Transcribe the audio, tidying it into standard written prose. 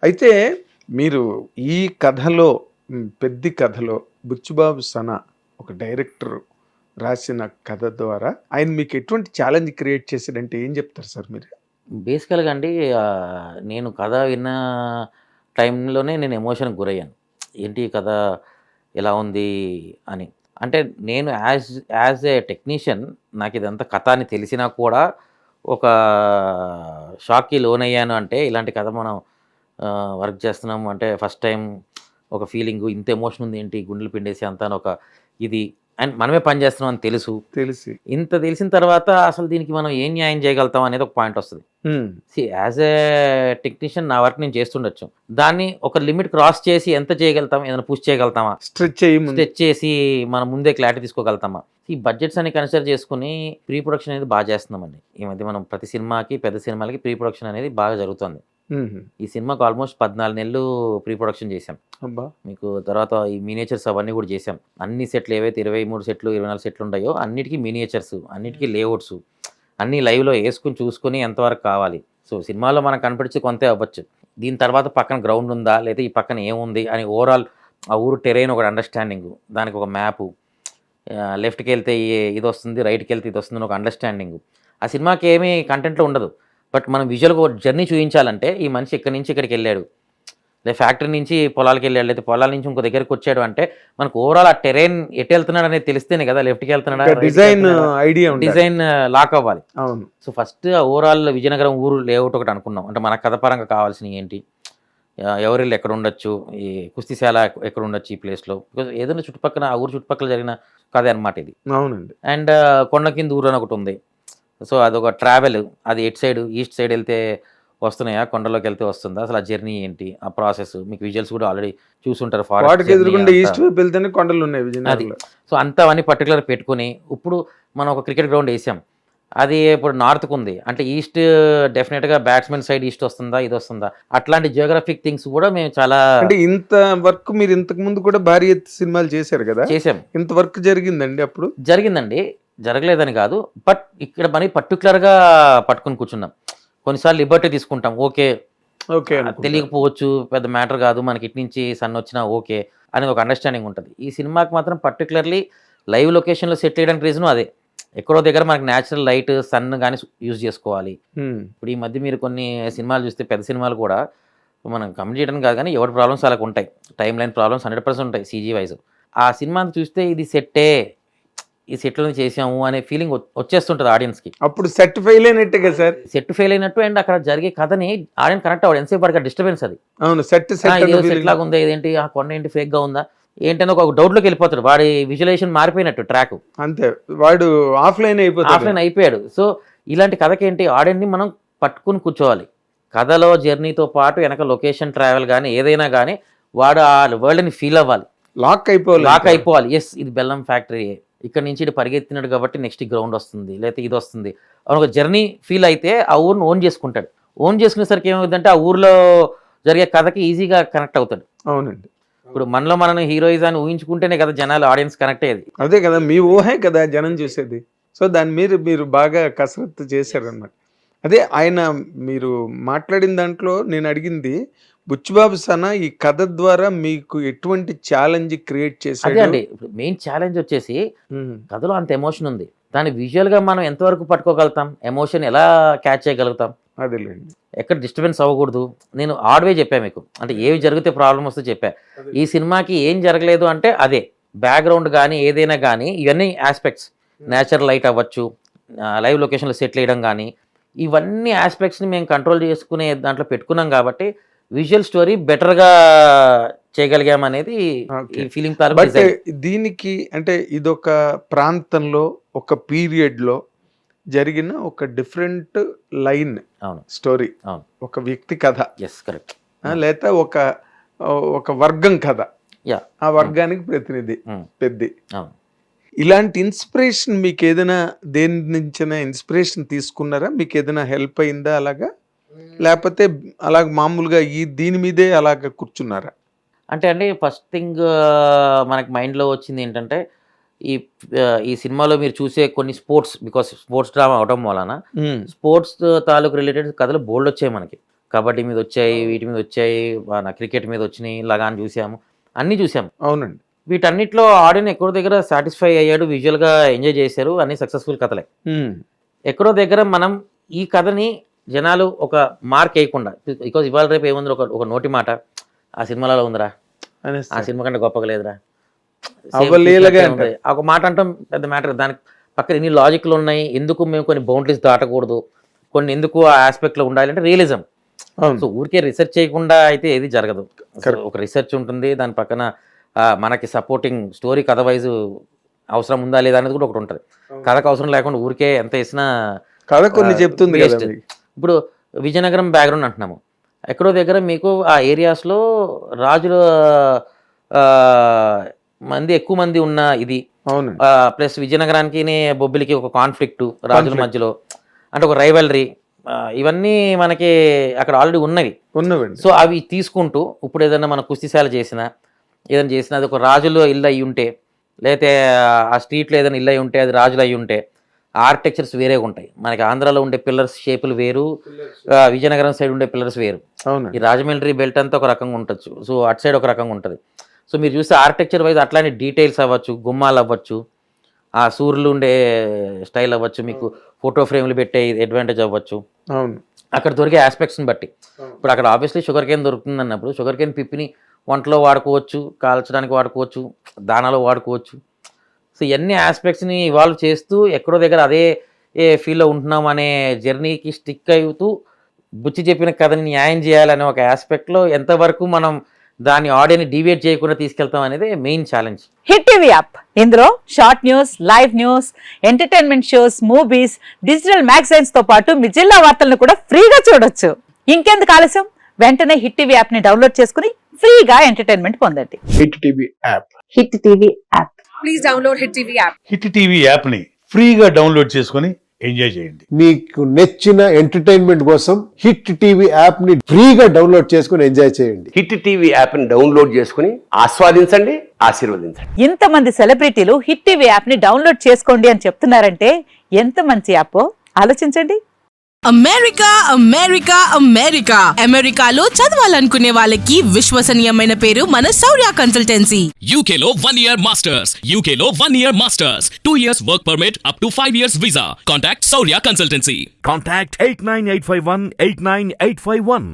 అయితే మీరు ఈ కథలో పెద్ది కథలో బుచ్చిబాబు సన ఒక డైరెక్టర్ రాసిన కథ ద్వారా ఆయన మీకు ఎటువంటి ఛాలెంజ్ క్రియేట్ చేశాడంటే ఏం చెప్తారు సార్ మీరు? బేసికల్‌గా అండి నేను కథ విన్న టైంలోనే నేను ఎమోషన్‌కి గురయ్యాను. ఏంటి ఈ కథ ఎలా ఉంది అని. అంటే నేను యాజ్ ఎ టెక్నీషియన్ నాకిదంతా కథ అని తెలిసినా కూడా ఒక షాక్‌కి లోనయ్యాను. అంటే ఇలాంటి కథ మనం వర్క్ చేస్తున్నాము అంటే ఫస్ట్ టైం ఒక ఫీలింగు ఇంత ఎమోషన్ ఉంది ఏంటి గుండెలు పిండేసి అంతా అని ఒక ఇది అండ్ మనమే పని చేస్తున్నాం అని తెలిసి ఇంత తెలిసిన తర్వాత అసలు దీనికి మనం ఏం న్యాయం చేయగలుగుతాం అనేది ఒక పాయింట్ వస్తుంది. యాజ్ ఏ టెక్నీషియన్ నా వర్క్ నేను చేస్తుండొచ్చు, దాన్ని ఒక లిమిట్ క్రాస్ చేసి ఎంత చేయగలుగుతాం, ఏదైనా పుష్ చేయగలుగుతామా, స్ట్రెచ్ చేసి మనం ముందే క్లారిటీ తీసుకోగలుగుతామా, ఈ బడ్జెట్స్ అని కన్సిడర్ చేసుకుని ప్రీ ప్రొడక్షన్ అనేది బాగా చేస్తున్నామండి. ఈ మధ్య మనం ప్రతి సినిమాకి పెద్ద సినిమాలకి ప్రీ ప్రొడక్షన్ అనేది బాగా జరుగుతుంది. ఈ సినిమాకి ఆల్మోస్ట్ 14 నెలలు ప్రీ ప్రొడక్షన్ చేశాం. మీకు తర్వాత ఈ మినియేచర్స్ అవన్నీ కూడా చేశాం. అన్ని సెట్లు ఏవైతే 23 సెట్లు 24 సెట్లు ఉంటాయో అన్నిటికీ మినియేచర్స్, అన్నిటికీ లేఅవుట్స్ అన్నీ లైవ్లో వేసుకుని చూసుకుని ఎంతవరకు కావాలి. సో సినిమాలో మనకు కనిపించి కొంతే అవ్వచ్చు, దీని తర్వాత పక్కన గ్రౌండ్ ఉందా లేదా ఈ పక్కన ఏముంది అని ఓవరాల్ ఆ ఊరు టెరైన్ ఒక అండర్స్టాండింగ్, దానికి ఒక మ్యాపు, లెఫ్ట్కి వెళ్తే ఇది వస్తుంది, రైట్కి వెళ్తే ఇది వస్తుంది ఒక అండర్స్టాండింగ్. ఆ సినిమాకి ఏమీ కంటెంట్లో ఉండదు, బట్ మనం విజువల్గా ఒక జర్నీ చూపించాలంటే ఈ మనిషి ఇక్కడి నుంచి ఇక్కడికి వెళ్ళాడు, లేదా ఫ్యాక్టరీ నుంచి పొలాలకి వెళ్ళాడు, లేదా పొలాల నుంచి ఇంకో దగ్గరికి వచ్చాడు అంటే మనకు ఓవరాల్ ఆ టెరైన్ ఎటు వెళ్తున్నాడు అనేది తెలిస్తేనే కదా లెఫ్ట్కి వెళ్తున్నాడా, డిజైన్ లాక్ అవ్వాలి. సో ఫస్ట్ ఓవరాల్ విజయనగరం ఊరు లేఅవుట్ ఒకటి అనుకున్నాం. అంటే మన కథ పరంగా కావాల్సినవి ఏంటి, ఎవరిల్లు ఎక్కడ ఉండొచ్చు, ఈ కుస్తీశాల ఎక్కడ ఉండొచ్చు ఈ ప్లేస్లో, బికాజ్ ఏదైనా చుట్టుపక్కల ఆ ఊరు చుట్టుపక్కల జరిగిన కథ అనమాట ఇది. అవునండి. అండ్ కొండ కింద ఊరు అని ఒకటి ఉంది. సో అదొక ట్రావెల్, అది ఎట్ సైడ్ ఈస్ట్ సైడ్ వెళ్తే వస్తున్నాయా, కొండలోకి వెళ్తే వస్తుందా, అసలు ఆ జర్నీ ఏంటి, ఆ ప్రాసెస్ మీకు విజువల్స్ కూడా ఆల్రెడీ చూసుంటారు. అది సో అంతా అవన్నీ పర్టికులర్ పెట్టుకుని ఇప్పుడు మనం ఒక క్రికెట్ గ్రౌండ్ వేసాం, అది ఇప్పుడు నార్త్కు ఉంది అంటే ఈస్ట్ డెఫినెట్గా బ్యాట్స్మెన్ సైడ్ ఈస్ట్ వస్తుందా ఇది వస్తుందా, అట్లాంటి జియోగ్రఫిక్ థింగ్స్ కూడా మేము చాలా అంటే ఇంత వర్క్ మీరు ఇంతకు ముందు కూడా భారీ సినిమాలు చేశారు కదా, చేసాం. ఇంత వర్క్ జరిగిందండి అప్పుడు? జరిగిందండి, జరగలేదని కాదు, బట్ ఇక్కడ మరి పర్టికులర్గా పట్టుకుని కూర్చున్నాం. కొన్నిసార్లు లిబర్టీ తీసుకుంటాం, ఓకే తెలియకపోవచ్చు, పెద్ద మ్యాటర్ కాదు, మనకి ఇటు నుంచి సన్ వచ్చినా ఓకే అని ఒక అండర్స్టాండింగ్ ఉంటుంది. ఈ సినిమాకి మాత్రం పర్టికులర్లీ లైవ్ లొకేషన్లో సెట్ చేయడానికి రీజను అదే. ఎక్కడో దగ్గర మనకి న్యాచురల్ లైట్ సన్ కానీ యూజ్ చేసుకోవాలి. ఇప్పుడు ఈ మధ్య మీరు కొన్ని సినిమాలు చూస్తే పెద్ద సినిమాలు కూడా మనం కమెంట్ చేయడానికి కాదు కానీ ఎవరి ప్రాబ్లమ్స్ అలాగ ఉంటాయి, టైం లైన్ ప్రాబ్లమ్స్ 100% ఉంటాయి సీజీ వైజ్. ఆ సినిమాని చూస్తే ఇది సెట్టే, ఈ సెట్లో చేసాము అనే ఫీలింగ్ వచ్చేస్తుంటుంది ఆడియన్స్కి. అప్పుడు సెట్ ఫెయిల్ అయినట్టే కదా సార్? సెట్ ఫెయిల్ అయినట్టు, అండ్ అక్కడ జరిగే కథని ఆడియన్ కనెక్ట్ అవ్వడు ఎంతసేపు పడిగా డిస్టర్బెన్స్ అది. అవును, సెట్ లాగా ఉందా, ఇదేంటి ఆ కొండ ఏంటి ఫేక్గా ఉందా ఏంటని ఒక డౌట్లోకి వెళ్ళిపోతాడు, వాడి విజువలైజేషన్ మారిపోయినట్టు ట్రాక్ అంతే, వాడు ఆఫ్లైన్ అయిపోయాడు. సో ఇలాంటి కథకి ఏంటి ఆడియన్ని మనం పట్టుకుని కూర్చోవాలి. కథలో జర్నీతో పాటు వెనక లొకేషన్ ట్రావెల్ కానీ ఏదైనా కానీ వాడు ఆ వరల్డ్ని ఫీల్ అవ్వాలి, లాక్ అయిపోవాలి. ఎస్ ఇది బెల్లం ఫ్యాక్టరీ, ఇక్కడ నుంచి ఇటు పరిగెత్తినాడు కాబట్టి నెక్స్ట్ గ్రౌండ్ వస్తుంది లేకపోతే ఇది వస్తుంది అని ఒక జర్నీ ఫీల్ అయితే ఆ ఊరిని ఓన్ చేసుకుంటాడు. ఓన్ చేసుకునేసరికి ఏమవుతుందంటే ఆ ఊర్లో జరిగే కథకి ఈజీగా కనెక్ట్ అవుతాడు. అవునండి. ఇప్పుడు మనలో మనం హీరోయిజాన్ని ఊహించుకుంటేనే కదా జనాలు ఆడియన్స్ కనెక్ట్ అయ్యేది. అదే కదా, మీ ఊహే కదా జనం చూసేది. సో దాని మీరు బాగా కసరత్తు చేశారనమాట. అదే ఆయన మీరు మాట్లాడిన దాంట్లో నేను అడిగింది, బుచ్చిబాబు సన ఈ కథ ద్వారా మీకు ఎటువంటి ఛాలెంజ్ క్రియేట్ చేశాడు? అదే అండి, మెయిన్ ఛాలెంజ్ వచ్చేసి కథలో అంత ఎమోషన్ ఉంది, దాన్ని విజువల్గా మనం ఎంతవరకు పట్టుకోగలుగుతాం, ఎమోషన్ ఎలా క్యాచ్ చేయగలుగుతాం, అదేలేండి, ఎక్కడ డిస్టర్బెన్స్ అవ్వకూడదు. నేను ఆడ్వే చెప్పా మీకు, అంటే ఏవి జరిగితే ప్రాబ్లం వస్తే చెప్పా. ఈ సినిమాకి ఏం జరగలేదు అంటే అదే బ్యాక్గ్రౌండ్ కానీ ఏదైనా కానీ ఇవన్నీ ఆస్పెక్ట్స్, న్యాచురల్ లైట్ అవ్వచ్చు, లైవ్ లొకేషన్లో సెటిల్ వేయడం కానీ ఇవన్నీ ఆస్పెక్ట్స్ని మేము కంట్రోల్ చేసుకునే దాంట్లో పెట్టుకున్నాం కాబట్టి విజువల్ స్టోరీ బెటర్గా చేయగలిగామనేది ఈ ఫీలింగ్. బట్ దీనికి అంటే ఇదొక ప్రాంతంలో ఒక పీరియడ్లో జరిగిన ఒక డిఫరెంట్ లైన్ స్టోరీ, ఒక వ్యక్తి కథ, కరెక్ట్, లేదా ఒక వర్గం కథ, ఆ వర్గానికి ప్రతినిధి పెద్ది. ఇలాంటి ఇన్స్పిరేషన్ మీకు ఏదైనా దేని నుంచైనా ఇన్స్పిరేషన్ తీసుకున్నారా? మీకు ఏదైనా హెల్ప్ అయిందా అలాగా, లేకపోతే అలాగ మామూలుగా దీని మీదే అలాగ కూర్చున్నారా? అంటే అండి ఫస్ట్ థింగ్ మనకి మైండ్లో వచ్చింది ఏంటంటే ఈ సినిమాలో మీరు చూసే కొన్ని స్పోర్ట్స్, బికాస్ స్పోర్ట్స్ డ్రామా అవడం వలన స్పోర్ట్స్ తాలూకు రిలేటెడ్ కథలు బోల్డ్ వచ్చాయి మనకి. కబడ్డీ మీద వచ్చాయి, వీటి మీద వచ్చాయి, మన క్రికెట్ మీద వచ్చినాయి, లగాన్ చూసాము, అన్నీ చూసాము. అవునండి. వీటన్నిటిలో ఆడియన్స్ ఎక్కడో దగ్గర సాటిస్ఫై అయ్యాడు, విజువల్గా ఎంజాయ్ చేశారు, అన్ని సక్సెస్ఫుల్ కథలే. ఎక్కడో దగ్గర మనం ఈ కథని జనాలు ఒక మార్క్ వేయకుండా, బికాజ్ ఇవాళ రేపు ఏముంది, ఒక నోటి మాట, ఆ సినిమాలలో ఉందిరా, ఆ సినిమా కంటే గొప్పగా లేదురా, ఒక మాట అంటాం, పెద్ద మ్యాటర్. దానికి పక్కన ఎన్ని లాజిక్లు ఉన్నాయి, ఎందుకు మేము కొన్ని బౌండరీస్ దాటకూడదు, కొన్ని ఎందుకు ఆ ఆస్పెక్ట్లో ఉండాలి అంటే రియలిజం. సో ఊరికే రీసెర్చ్ చేయకుండా అయితే ఏది జరగదు. ఒక రీసెర్చ్ ఉంటుంది, దాని పక్కన మనకి సపోర్టింగ్ స్టోరీ కథ వైజ్ అవసరం ఉందా లేదా అనేది కూడా ఒకటి ఉంటుంది. కథకు అవసరం లేకుండా ఊరికే ఎంత వేసినా కథ కొన్ని చెప్తుంది. ఇప్పుడు విజయనగరం బ్యాక్గ్రౌండ్ అంటున్నాము, ఎక్కడో దగ్గర మీకు ఆ ఏరియాస్లో రాజుల మంది ఎక్కువ మంది ఉన్న ఇది, ప్లస్ విజయనగరానికి బొబ్బిలికి ఒక కాన్ఫ్లిక్ట్ రాజుల మధ్యలో, అంటే ఒక రైవలరీ, ఇవన్నీ మనకి అక్కడ ఆల్రెడీ ఉన్నవి. సో అవి తీసుకుంటూ ఇప్పుడు ఏదైనా మన కుస్తీశాల చేసినా, ఏదైనా చేసినా అది ఒక రాజుల ఇల్లు అయి ఉంటే, లేకపోతే ఆ స్ట్రీట్లో ఏదైనా ఇల్లు అయి ఉంటే అది రాజులు అయి ఉంటే ఆర్కిటెక్చర్స్ వేరేగా ఉంటాయి. మనకి ఆంధ్రాలో ఉండే పిల్లర్స్ షేపులు వేరు, విజయనగరం సైడ్ ఉండే పిల్లర్స్ వేరు. ఈ రాజమండ్రి బెల్ట్ అంతా ఒక రకంగా ఉండొచ్చు, సో అటు సైడ్ ఒక రకంగా ఉంటుంది. సో మీరు చూస్తే ఆర్కిటెక్చర్ వైజ్ అట్లానే డీటెయిల్స్ అవ్వచ్చు, గుమ్మాలు అవ్వచ్చు, ఆ సూర్యులు ఉండే స్టైల్ అవ్వచ్చు, మీకు ఫోటో ఫ్రేమ్లు పెట్టే అడ్వాంటేజ్ అవ్వచ్చు, అక్కడ దొరికే ఆస్పెక్ట్స్ని బట్టి. ఇప్పుడు అక్కడ ఆబ్వియస్లీ షుగర్ కేన్ దొరుకుతుంది అన్నప్పుడు షుగర్ కేన్ పిప్పిని వంటలో వాడుకోవచ్చు, కాల్చడానికి వాడుకోవచ్చు, దానాలో వాడుకోవచ్చు. సో ఇవన్నీ ఆస్పెక్ట్స్ని ఇవాల్వ్ చేస్తూ ఎక్కడో దగ్గర అదే ఫీల్లో ఉంటున్నాం అనే జర్నీకి స్టిక్ అవుతూ బుచ్చి చెప్పిన కథని న్యాయం చేయాలనే ఒక ఆస్పెక్ట్లో ఎంతవరకు మనం దాన్ని ఆడియోని డివేట్ చేయకుండా తీసుకెళ్తాం అనేది main challenge. Hit TV app, ఇందులో short news, live news, entertainment shows, movies, digital magazines తో పాటు మీ జిల్లా వార్తలను కూడా ఫ్రీగా చూడొచ్చు. ఇంకెందుకు ఆలస్యం, వెంటనే హిట్ టీవీ యాప్ ని డౌన్లోడ్ చేసుకుని ఫ్రీగా ఎంటర్టైన్మెంట్ పొందండి. Hit TV app. Hit TV app. Please download hit TV app. Hit TV app ని ఫ్రీగా డౌన్లోడ్ చేసుకొని ఎంజాయ్ చేయండి. మీకు నచ్చిన ఎంటర్టైన్మెంట్ కోసం హిట్ టీవీ యాప్ ని ఫ్రీగా డౌన్లోడ్ చేసుకుని ఎంజాయ్ చేయండి. హిట్ టీవీ యాప్ ని డౌన్లోడ్ చేసుకుని ఆస్వాదించండి, ఆశీర్వదించండి. ఇంతమంది సెలబ్రిటీలు హిట్ టీవీ యాప్ ని డౌన్లోడ్ చేసుకోండి అని చెప్తున్నారంటే ఎంత మంచి యాప్ ఆలోచించండి. అమెరికా అమెరికా అమెరికా అమెరికాలో చదవాలనుకునే వాళ్ళకి విశ్వసనీయమైన పేరు మన శౌర్య కన్సల్టెన్సీ. UK లో 1 year masters, UK లో 1 year masters, 2 years work permit up to 5 years visa. Contact Saurya Consultancy. Contact 89851 89851.